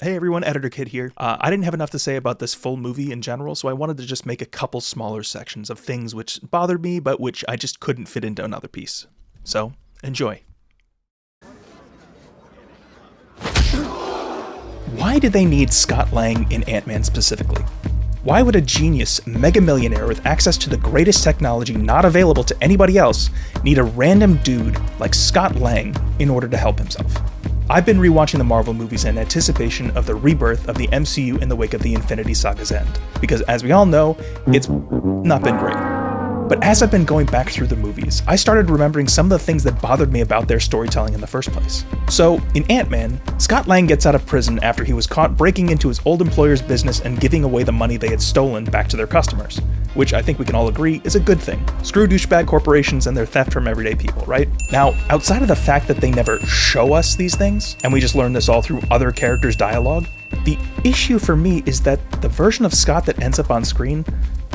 Hey everyone, Editor Kid here. I didn't have enough to say about this full movie in general, so I wanted to just make a couple smaller sections of things which bothered me, but which I just couldn't fit into another piece. So, enjoy. Why did they need Scott Lang in Ant-Man specifically? Why would a genius, mega millionaire with access to the greatest technology not available to anybody else need a random dude like Scott Lang in order to help himself? I've been rewatching the Marvel movies in anticipation of the rebirth of the MCU in the wake of the Infinity Saga's end, because as we all know, it's not been great. But as I've been going back through the movies, I started remembering some of the things that bothered me about their storytelling in the first place. So, in Ant-Man, Scott Lang gets out of prison after he was caught breaking into his old employer's business and giving away the money they had stolen back to their customers, which I think we can all agree is a good thing. Screw douchebag corporations and their theft from everyday people, right? Now, outside of the fact that they never show us these things, and we just learn this all through other characters' dialogue, the issue for me is that the version of Scott that ends up on screen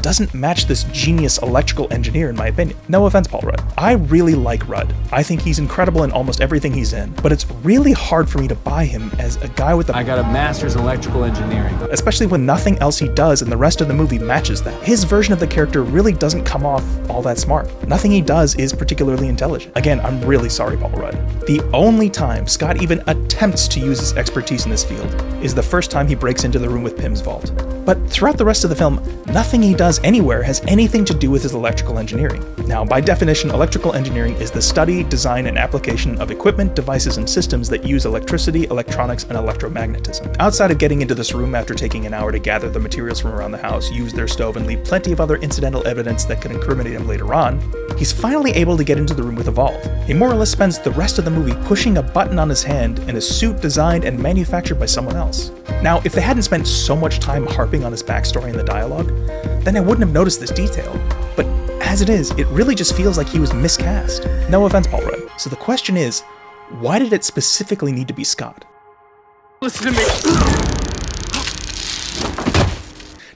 doesn't match this genius electrical engineer in my opinion. No offense, Paul Rudd. I really like Rudd. I think he's incredible in almost everything he's in, but it's really hard for me to buy him as a guy with I got a master's in electrical engineering. Especially when nothing else he does in the rest of the movie matches that. His version of the character really doesn't come off all that smart. Nothing he does is particularly intelligent. Again, I'm really sorry, Paul Rudd. The only time Scott even attempts to use his expertise in this field is the first time he breaks into the room with Pym's vault. But throughout the rest of the film, nothing he does anywhere has anything to do with his electrical engineering. Now, by definition, electrical engineering is the study, design, and application of equipment, devices, and systems that use electricity, electronics, and electromagnetism. Outside of getting into this room after taking an hour to gather the materials from around the house, use their stove, and leave plenty of other incidental evidence that could incriminate him later on, he's finally able to get into the room with Evolve. He more or less spends the rest of the movie pushing a button on his hand in a suit designed and manufactured by someone else. Now, if they hadn't spent so much time harping on his backstory in the dialogue, then I wouldn't have noticed this detail. But as it is, it really just feels like he was miscast. No offense, Paul Rudd. So the question is, why did it specifically need to be Scott? Listen to me.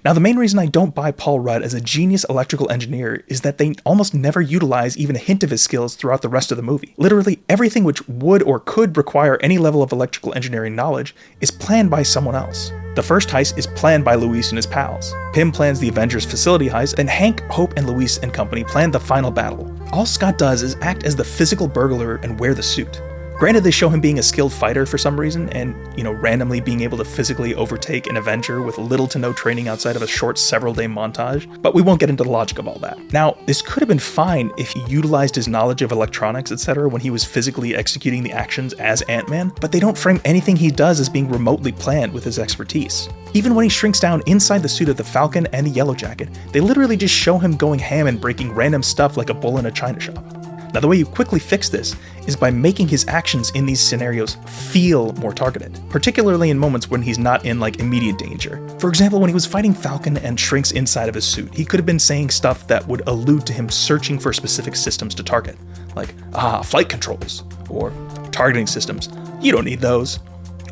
Now, the main reason I don't buy Paul Rudd as a genius electrical engineer is that they almost never utilize even a hint of his skills throughout the rest of the movie. Literally, everything which would or could require any level of electrical engineering knowledge is planned by someone else. The first heist is planned by Luis and his pals. Pym plans the Avengers facility heist, then Hank, Hope, and Luis and company plan the final battle. All Scott does is act as the physical burglar and wear the suit. Granted, they show him being a skilled fighter for some reason, and, randomly being able to physically overtake an Avenger with little to no training outside of a short several-day montage, but we won't get into the logic of all that. Now, this could have been fine if he utilized his knowledge of electronics, etc. when he was physically executing the actions as Ant-Man, but they don't frame anything he does as being remotely planned with his expertise. Even when he shrinks down inside the suit of the Falcon and the Yellow Jacket, they literally just show him going ham and breaking random stuff like a bull in a china shop. Now, the way you quickly fix this is by making his actions in these scenarios feel more targeted, particularly in moments when he's not in immediate danger. For example, when he was fighting Falcon and shrinks inside of his suit, he could have been saying stuff that would allude to him searching for specific systems to target, like, flight controls, or targeting systems, you don't need those,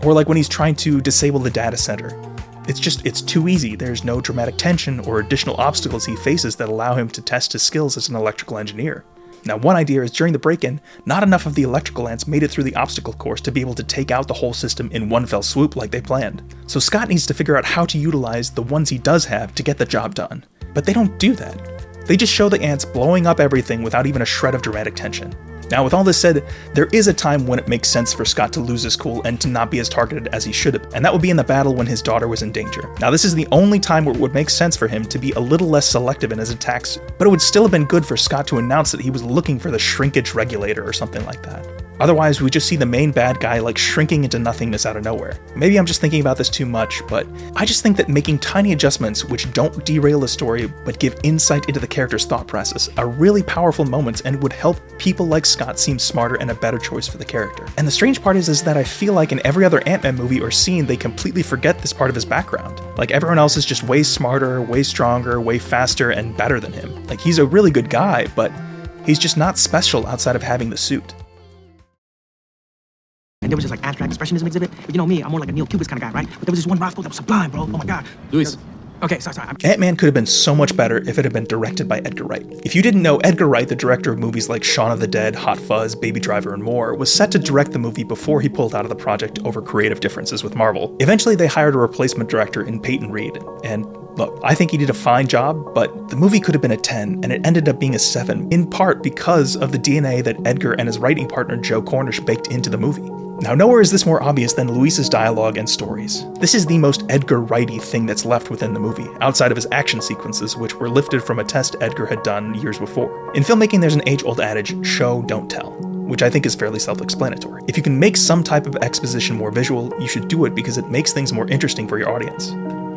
or like when he's trying to disable the data center. It's too easy. There's no dramatic tension or additional obstacles he faces that allow him to test his skills as an electrical engineer. Now, one idea is during the break-in, not enough of the electrical ants made it through the obstacle course to be able to take out the whole system in one fell swoop like they planned. So Scott needs to figure out how to utilize the ones he does have to get the job done. But they don't do that. They just show the ants blowing up everything without even a shred of dramatic tension. Now, with all this said, there is a time when it makes sense for Scott to lose his cool and to not be as targeted as he should have, and that would be in the battle when his daughter was in danger. Now, this is the only time where it would make sense for him to be a little less selective in his attacks, but it would still have been good for Scott to announce that he was looking for the shrinkage regulator or something like that. Otherwise, we just see the main bad guy shrinking into nothingness out of nowhere. Maybe I'm just thinking about this too much, but I just think that making tiny adjustments which don't derail the story but give insight into the character's thought process are really powerful moments and would help people like Scott seem smarter and a better choice for the character. And the strange part is that I feel like in every other Ant-Man movie or scene, they completely forget this part of his background. Everyone else is just way smarter, way stronger, way faster, and better than him. He's a really good guy, but he's just not special outside of having the suit. And there was this abstract expressionism exhibit. But you know me, I'm more like a Neil Cubist kind of guy, right? But there was this one Roscoe that was sublime, bro. Oh my God. Luis, Okay, sorry. Ant-Man could have been so much better if it had been directed by Edgar Wright. If you didn't know, Edgar Wright, the director of movies like Shaun of the Dead, Hot Fuzz, Baby Driver, and more, was set to direct the movie before he pulled out of the project over creative differences with Marvel. Eventually, they hired a replacement director in Peyton Reed, and look, I think he did a fine job, but the movie could have been a 10, and it ended up being a 7, in part because of the DNA that Edgar and his writing partner Joe Cornish baked into the movie. Now, nowhere is this more obvious than Luis's dialogue and stories. This is the most Edgar Wrighty thing that's left within the movie, outside of his action sequences, which were lifted from a test Edgar had done years before. In filmmaking, there's an age-old adage, show, don't tell, which I think is fairly self-explanatory. If you can make some type of exposition more visual, you should do it because it makes things more interesting for your audience.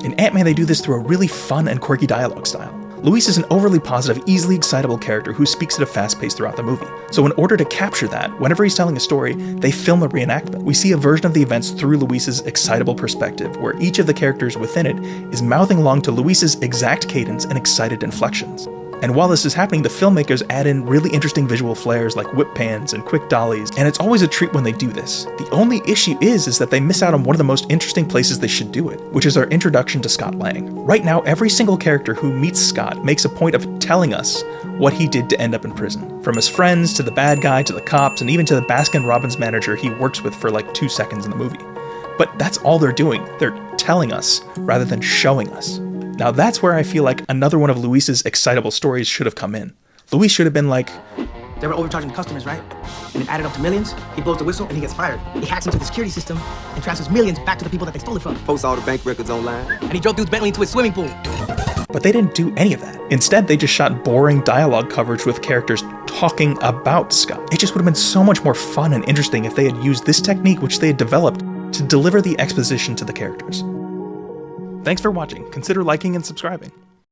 In Ant-Man, they do this through a really fun and quirky dialogue style. Luis is an overly positive, easily excitable character who speaks at a fast pace throughout the movie. So in order to capture that, whenever he's telling a story, they film a reenactment. We see a version of the events through Luis's excitable perspective, where each of the characters within it is mouthing along to Luis's exact cadence and excited inflections. And while this is happening, the filmmakers add in really interesting visual flares like whip pans and quick dollies, and it's always a treat when they do this. The only issue is that they miss out on one of the most interesting places they should do it, which is our introduction to Scott Lang. Right now, every single character who meets Scott makes a point of telling us what he did to end up in prison. From his friends, to the bad guy, to the cops, and even to the Baskin-Robbins manager he works with for like 2 seconds in the movie. But that's all they're doing. They're telling us rather than showing us. Now that's where I feel like another one of Luis's excitable stories should have come in. Luis should have been like, They were overcharging the customers, right? And it added up to millions. He blows the whistle and he gets fired. He hacks into the security system and transfers millions back to the people that they stole it from. Posts all the bank records online. And he drove dude's Bentley into his swimming pool. but they didn't do any of that. Instead, they just shot boring dialogue coverage with characters talking about Scott. It just would have been so much more fun and interesting if they had used this technique which they had developed to deliver the exposition to the characters. Thanks for watching. Consider liking and subscribing.